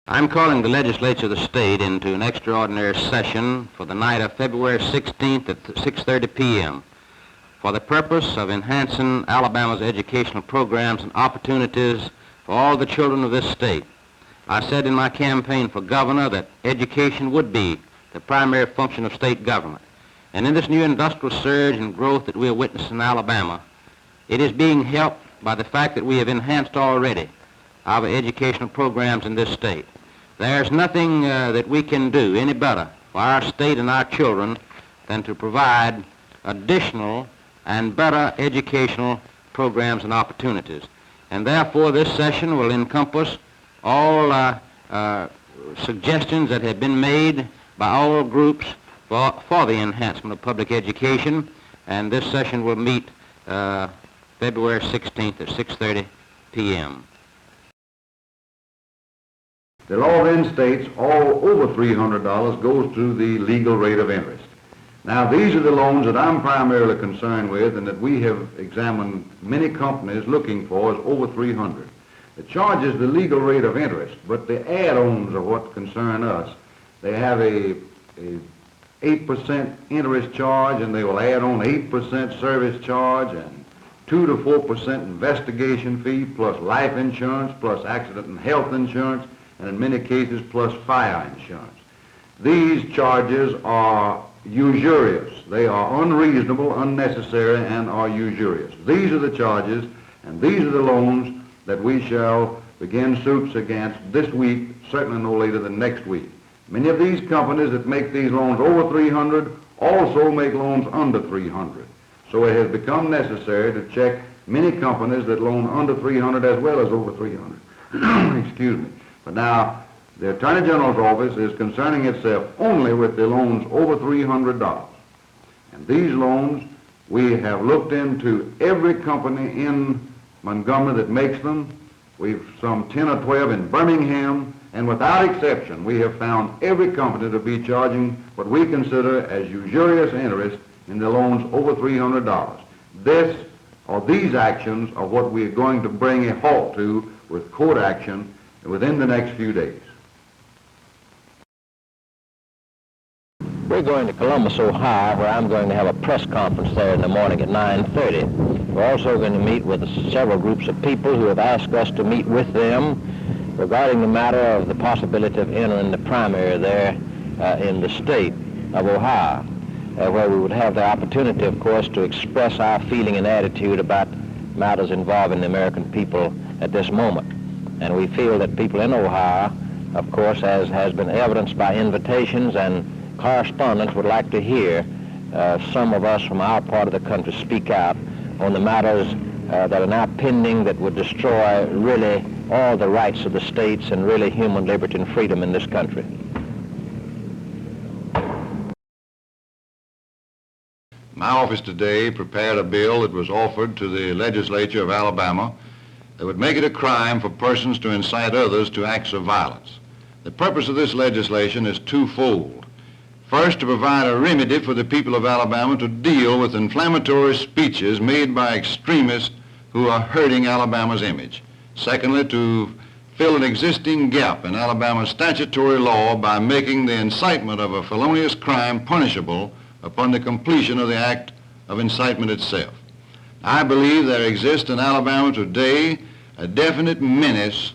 I'm calling the legislature of the state into an extraordinary session for the night of February 16th at 6:30 p.m. for the purpose of enhancing Alabama's educational programs and opportunities for all the children of this state. I said in my campaign for governor that education would be the primary function of state government. And in this new industrial surge and growth that we are witnessing in Alabama, it is being helped by the fact that we have enhanced already our educational programs in this state. There's nothing that we can do any better for our state and our children than to provide additional and better educational programs and opportunities. And therefore, this session will encompass all suggestions that have been made by all groups for the enhancement of public education. And this session will meet February 16th at 6:30 p.m. The law then states all over $300 goes to the legal rate of interest. Now, these are the loans that I'm primarily concerned with and that we have examined many companies looking for is over $300. It charges the legal rate of interest, but the add-ons are what concern us. They have a 8% interest charge, and they will add on 8% service charge and 2 to 4% investigation fee, plus life insurance, plus accident and health insurance, and in many cases plus fire insurance. These charges are usurious. They are unreasonable, unnecessary, and are usurious. These are the charges, and these are the loans that we shall begin suits against this week, certainly no later than next week. Many of these companies that make these loans over $300 also make loans under $300. So it has become necessary to check many companies that loan under $300 as well as over $300. Excuse me. But now, the Attorney General's office is concerning itself only with the loans over $300. And these loans, we have looked into every company in Montgomery that makes them. We've some 10 or 12 in Birmingham, and without exception, we have found every company to be charging what we consider as usurious interest in the loans over $300. This, or these actions, are what we are going to bring a halt to with court action within the next few days. We're going to Columbus, Ohio, where I'm going to have a press conference there in the morning at 9:30. We're also going to meet with several groups of people who have asked us to meet with them regarding the matter of the possibility of entering the primary there in the state of Ohio, where we would have the opportunity, of course, to express our feeling and attitude about matters involving the American people at this moment. And we feel that people in Ohio, of course, as has been evidenced by invitations and correspondence, would like to hear some of us from our part of the country speak out on the matters that are now pending that would destroy really all the rights of the states and really human liberty and freedom in this country. My office today prepared a bill that was offered to the legislature of Alabama that would make it a crime for persons to incite others to acts of violence. The purpose of this legislation is twofold. First, to provide a remedy for the people of Alabama to deal with inflammatory speeches made by extremists who are hurting Alabama's image. Secondly, to fill an existing gap in Alabama's statutory law by making the incitement of a felonious crime punishable upon the completion of the act of incitement itself. I believe there exists in Alabama today a definite menace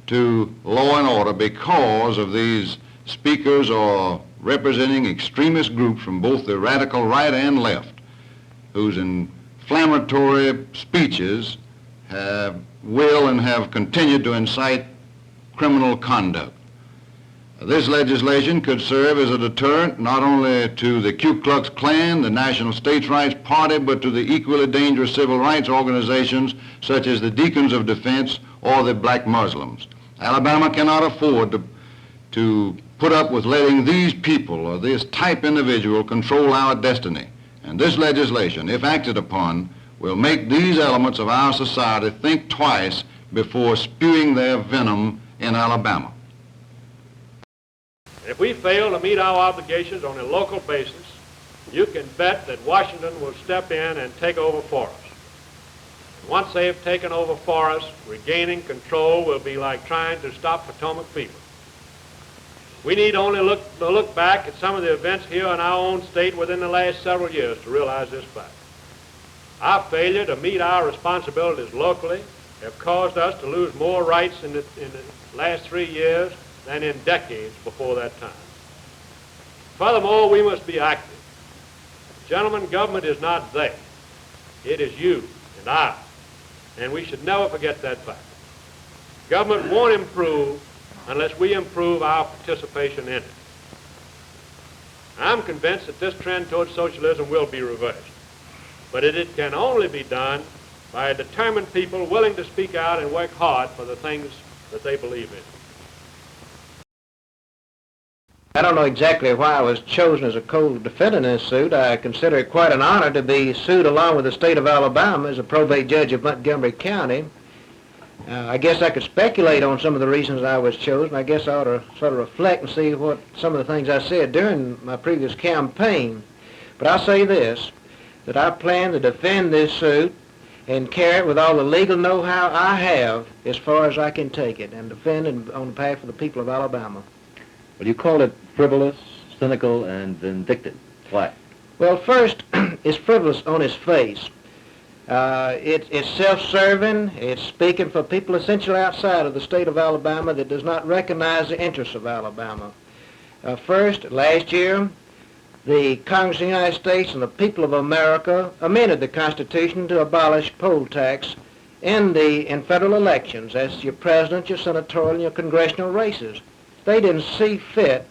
to law and order because of these speakers or representing extremist groups from both the radical right and left, whose inflammatory speeches will and have continued to incite criminal conduct. This legislation could serve as a deterrent not only to the Ku Klux Klan, the National States' Rights Party, but to the equally dangerous civil rights organizations such as the Deacons of Defense or the Black Muslims. Alabama cannot afford to put up with letting these people or this type individual control our destiny. And this legislation, if acted upon, will make these elements of our society think twice before spewing their venom in Alabama. If we fail to meet our obligations on a local basis, you can bet that Washington will step in and take over for us. Once they have taken over for us, regaining control will be like trying to stop Potomac fever. We need only look back at some of the events here in our own state within the last several years to realize this fact. Our failure to meet our responsibilities locally have caused us to lose more rights in the last 3 years than in decades before that time. Furthermore, we must be active. Gentlemen, government is not they. It is you and I, and we should never forget that fact. Government won't improve unless we improve our participation in it. I'm convinced that this trend towards socialism will be reversed, but it can only be done by a determined people willing to speak out and work hard for the things that they believe in. I don't know exactly why I was chosen as a co-defendant in this suit. I consider it quite an honor to be sued along with the state of Alabama as a probate judge of Montgomery County. I guess I could speculate on some of the reasons I was chosen. I guess I ought to sort of reflect and see what some of the things I said during my previous campaign. But I'll say this, that I plan to defend this suit and carry it with all the legal know-how I have as far as I can take it, and defend it on behalf of the people of Alabama. Well, you call it frivolous, cynical, and vindictive. Why? Well, first, it's frivolous on its face. It's self-serving. It's speaking for people essentially outside of the state of Alabama that does not recognize the interests of Alabama. First, last year, the Congress of the United States and the people of America amended the Constitution to abolish poll tax in federal elections. That's your president, your senatorial, and your congressional races. They didn't see fit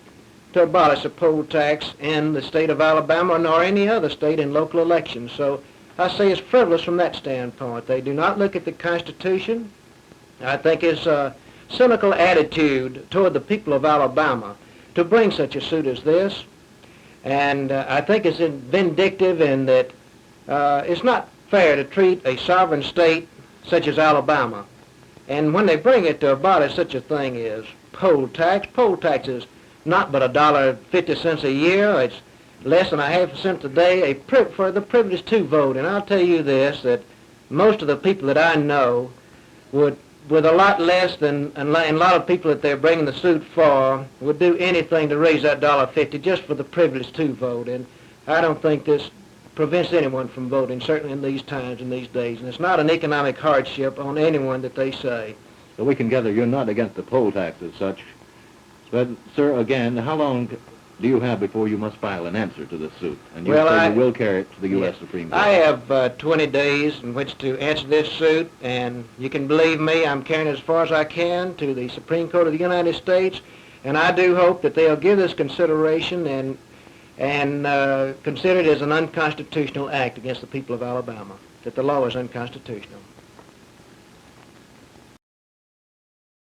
to abolish the poll tax in the state of Alabama nor any other state in local elections. So I say it's frivolous from that standpoint. They do not look at the Constitution. I think it's a cynical attitude toward the people of Alabama to bring such a suit as this. And I think it's vindictive in that it's not fair to treat a sovereign state such as Alabama. And when they bring it to abolish such a thing as poll tax is not but $1.50 a year. It's less than a half a cent a day for the privilege to vote. And I'll tell you this, that most of the people that I know would, with a lot less than, and a lot of people that they're bringing the suit for, would do anything to raise that $1.50 just for the privilege to vote. And I don't think this prevents anyone from voting, certainly in these times and these days. And it's not an economic hardship on anyone that they say. So we can gather you're not against the poll tax as such. But, sir, again, how long do you have before you must file an answer to this suit? And you say you will carry it to the U.S. Supreme Court. I have 20 days in which to answer this suit, and you can believe me, I'm carrying it as far as I can to the Supreme Court of the United States, and I do hope that they'll give this consideration and consider it as an unconstitutional act against the people of Alabama, that the law is unconstitutional.